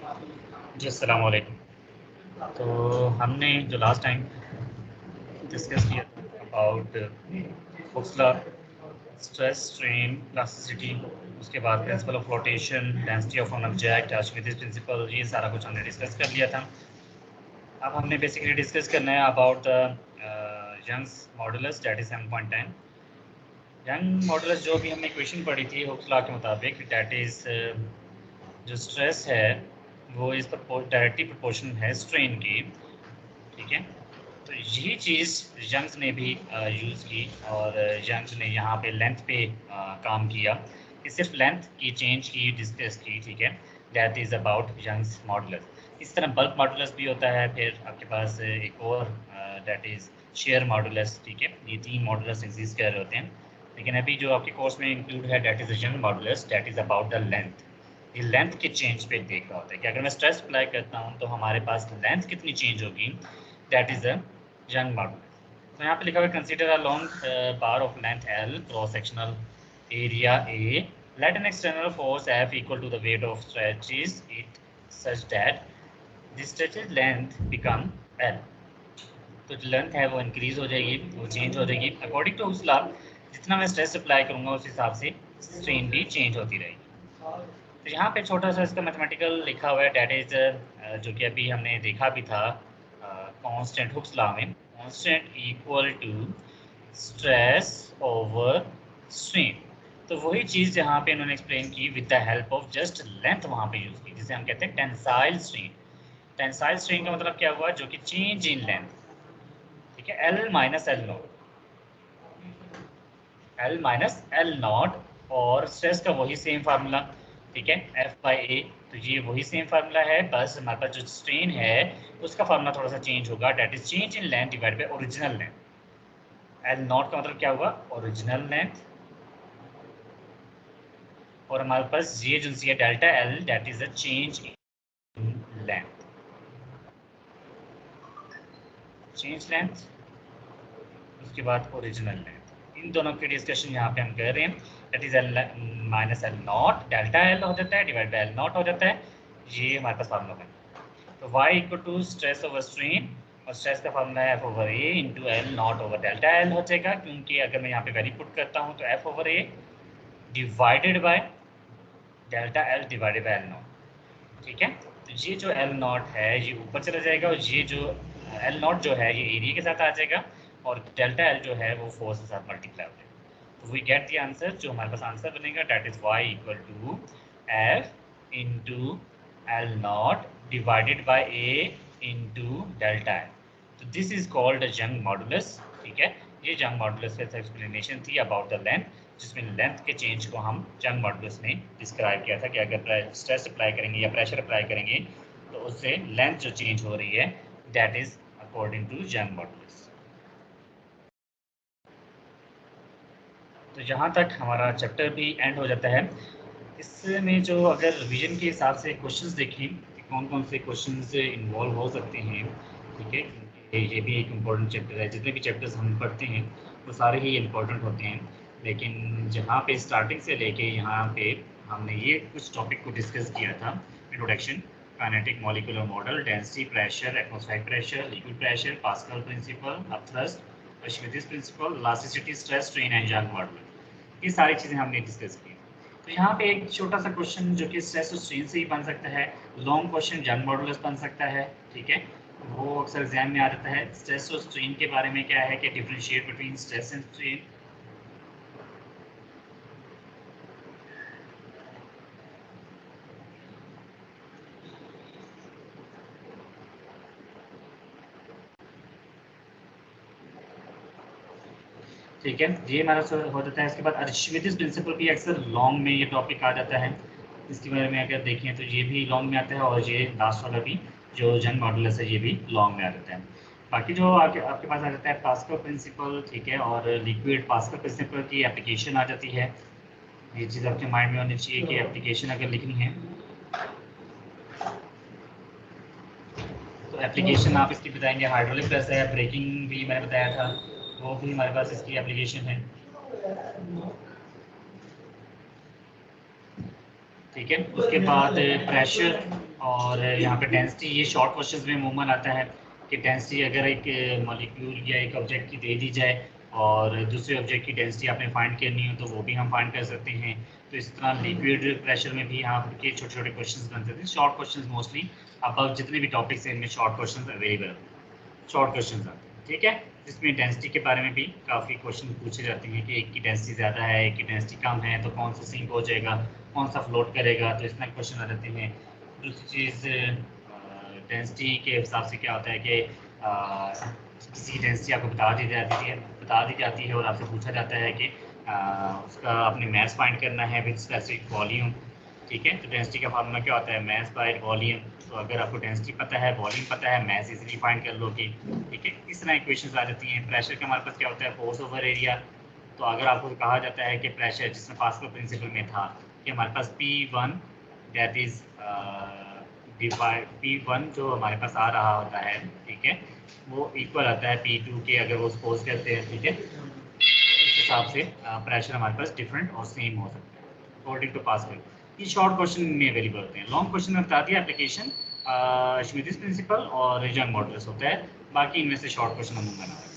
जी अस्सलाम वालेकुम। तो हमने जो लास्ट टाइम डिस्कस किया था about Hooke's law, stress, strain, elasticity, उसके बाद principle of flotation, density of an object, Archimedes principal, ये सारा कुछ हमने डिस्कस कर लिया था। अब हमने बेसिकली डिस्कस करना है about the Young's modulus, that is 7.10। Young modulus जो भी हमने इक्वेशन पढ़ी थी हुक्स लॉ के मुताबिक, दैट इज जो स्ट्रेस है वो इस पर डायरेक्टली प्रोपोर्शनल है स्ट्रेन की, ठीक है। तो यही चीज़ यंग्स ने भी यूज़ की, और यंग्स ने यहाँ पे लेंथ पे काम किया कि सिर्फ लेंथ की चेंज की डिस्कस की, ठीक है। That is about Young's modulus. इस तरह बल्क मॉडुलस भी होता है, फिर आपके पास एक और दैट इज़ शेयर मॉडुलस, ठीक है। ये तीन मॉडुलस एग्जिस्ट कर रहे होते हैं, लेकिन अभी जो आपके कोर्स में इंक्लूड है that is young modulus, that is about the length. ये लेंथ के चेंज पे देख रहा होता है कि अगर मैं स्ट्रेस अप्लाई करता हूँ तो हमारे पास लेंथ कितनी चेंज होगी, that is a young modulus. तो यहाँ पे लिखा हुआ है consider a long bar of length L, cross sectional area A, let an external force F equal to the weight of stretches it such that the stretch's length become L। तो जो length है वो increase हो जाएगी, वो change हो जाएगी according to उस लॉ। जितना मैं स्ट्रेस अप्लाई करूँगा उस हिसाब से स्ट्रेन भी चेंज होती रहेगी। तो यहाँ पे छोटा सा इसका मैथमेटिकल लिखा हुआ है, डेट इज जो कि अभी हमने देखा भी था कांस्टेंट हुक्स लॉ में, constant equal to stress over strain. तो वही चीज़ जहाँ पे इन्होंने एक्सप्लेन की with the help of just length वहाँ पे यूज़ की, जिसे हम कहते हैं टेंसाइल स्ट्रेन। टेंसाइल स्ट्रेन का मतलब क्या हुआ, जो कि चेंज इन लेंथ, ठीक है, L minus L not, L minus L not, और स्ट्रेस का वही सेम फार्मूला, ठीक है, एफ बाई ए। तो ये वही सेम फार्मूला है, बस हमारे पास जो स्ट्रेन है उसका फार्मूला थोड़ा सा चेंज होगा, that is change in length divide by original length. L nought का मतलब क्या हुआ, ओरिजिनल लेंथ, और हमारे पास ये जो है delta L, that is a change in length, change length, उसके बाद ओरिजिनल लेंथ। इन दोनों की डिस्कशन यहाँ पे हम कर रहे हैं। That is L minus L not, delta L हो जाता है डिवाइड बाई एल नॉट हो जाता है, ये हमारे पास फार्मूला है। तो y equal to stress over strain, और स्ट्रेस का फार्मूला है F over A into L nought over delta L हो जाएगा, क्योंकि अगर मैं यहाँ पे वैल्यू पुट करता हूँ तो F over A divided by delta L divided by L not, ठीक है। तो ये जो एल नॉट है ये ऊपर चला जाएगा, और ये जो एल नॉट जो है ये एरिया के साथ आ जाएगा, और डेल्टा एल जो है वो फोर्स के साथ मल्टीप्लाई हो जाएगा। तो वी गेट द आंसर, जो हमारे पास आंसर बनेगा that is Y equal to F into L naught divided by A into delta L. तो this is called Young modulus, ठीक है। ये यंग मॉडुलस का एक्सप्लेनेशन थी अबाउट द लेंथ, जिसमें लेंथ के चेंज को हम यंग मॉडुलस ने डिस्क्राइब किया था कि अगर स्ट्रेस अप्लाई करेंगे या प्रेशर अप्लाई करेंगे तो उससे लेंथ जो चेंज हो रही है that is according to Young modulus. तो यहाँ तक हमारा चैप्टर भी एंड हो जाता है। इसमें जो अगर रिवीजन के हिसाब से क्वेश्चंस देखें कि कौन कौन से क्वेश्चंस इन्वॉल्व हो सकते हैं, ठीक है, क्योंकि ये भी एक इम्पॉर्टेंट चैप्टर है। जितने भी चैप्टर्स हम पढ़ते हैं वो सारे ही इम्पॉर्टेंट होते हैं, लेकिन जहाँ पे स्टार्टिंग से लेके यहाँ पे हमने ये कुछ टॉपिक को डिस्कस किया था, introduction, kinetic molecular model, density, pressure, atmospheric pressure, liquid pressure, Pascal principle, upthrust, Archimedes principle, elasticity, stress, strain and Young model, ये सारी चीज़ें हमने डिस्कस की। तो यहाँ पे एक छोटा सा क्वेश्चन जो कि स्ट्रेस और स्ट्रेन से ही बन सकता है, लॉन्ग क्वेश्चन यंग मॉडुलस बन सकता है, ठीक है। वो अक्सर एग्जाम में आ जाता है। स्ट्रेस और स्ट्रेन के बारे में क्या है कि differentiate between stress and strain. ठीक है, ये हमारा हो जाता है। इसके बाद आर्किमिडीज प्रिंसिपल भी अक्सर लॉन्ग में ये टॉपिक आ जाता है। इसके बारे में अगर देखें तो ये भी लॉन्ग में आता है, और ये लास्ट वाला भी जो यंग मॉडुलस है ये भी लॉन्ग में आ जाता है। बाकी जो आपके पास आ जाता है पास्कल प्रिंसिपल, ठीक है, और लिक्विड पास्कल प्रिंसिपल की एप्लीकेशन आ जाती है। ये चीज़ आपके माइंड में होनी चाहिए कि एप्लीकेशन अगर लिखनी है तो एप्लीकेशन आप इसकी बताएंगे। हाइड्रोलिक प्रेस है, ब्रेकिंग भी मैंने बताया था, वो भी हमारे पास इसकी एप्लीकेशन है, ठीक है। उसके बाद प्रेशर और यहाँ पे डेंसिटी ये शॉर्ट क्वेश्चंस में अमूमन आता है कि डेंसिटी अगर एक मॉलिक्यूल या एक ऑब्जेक्ट की दे दी जाए और दूसरे ऑब्जेक्ट की डेंसिटी आपने फाइंड करनी हो तो वो भी हम फाइंड कर सकते हैं। तो इस तरह लिक्विड प्रेशर में भी यहाँ के छोटे छोटे क्वेश्चन बनते थे। शॉर्ट क्वेश्चन मोस्टली अब जितने भी टॉपिक्स हैं इनमें short question available short question आते हैं, ठीक है। जिसमें डेंसिटी के बारे में भी काफ़ी क्वेश्चन पूछे जाते हैं कि एक की डेंसिटी ज़्यादा है, एक की डेंसिटी कम है, तो कौन सा सिंक हो जाएगा, कौन सा फ्लोट करेगा, तो इस तरह क्वेश्चन आ जाते हैं। दूसरी चीज़ डेंसिटी के हिसाब से क्या होता है कि किसी की डेंसिटी आपको बता दी जाती है और आपसे पूछा जाता है कि उसका आपने मास फाइंड करना है विद स्पेसिफिक वॉल्यूम, ठीक है। तो डेंसिटी का फार्मूला क्या होता है, मास बाय वॉल्यूम। तो अगर आपको डेंसिटी पता है, वॉल्यूम पता है, मास इजीली फाइंड कर लोगे, ठीक है। इस तरह इक्वेशंस आ जाती हैं। प्रेशर का हमारे पास क्या होता है, फोर्स ओवर एरिया। तो अगर आपको कहा जाता है कि प्रेशर जिसमें पास्कल प्रिंसिपल में था कि हमारे पास P1 that is divide P1 जो हमारे पास आ रहा होता है, ठीक है, वो इक्वल आता है P2 के, अगर वो सपोज करते हैं, ठीक है। इस हिसाब से प्रेशर हमारे पास डिफरेंट और सेम हो सकता है अकॉर्डिंग टू पास्कल। ये शॉर्ट क्वेश्चन में अवेलेबल होते हैं। लॉन्ग क्वेश्चन में बता दिया एप्लीकेशन श्मिदिस प्रिंसिपल और रिजन मॉडल्स होता है, बाकी इनमें से शॉर्ट क्वेश्चन हम बना है।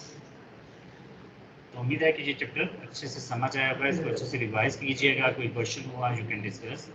तो उम्मीद है कि ये चैप्टर अच्छे से समझ आया होगा, इसको अच्छे से रिवाइज कीजिएगा। कोई क्वेश्चन हुआ यू कैन डिस्कस।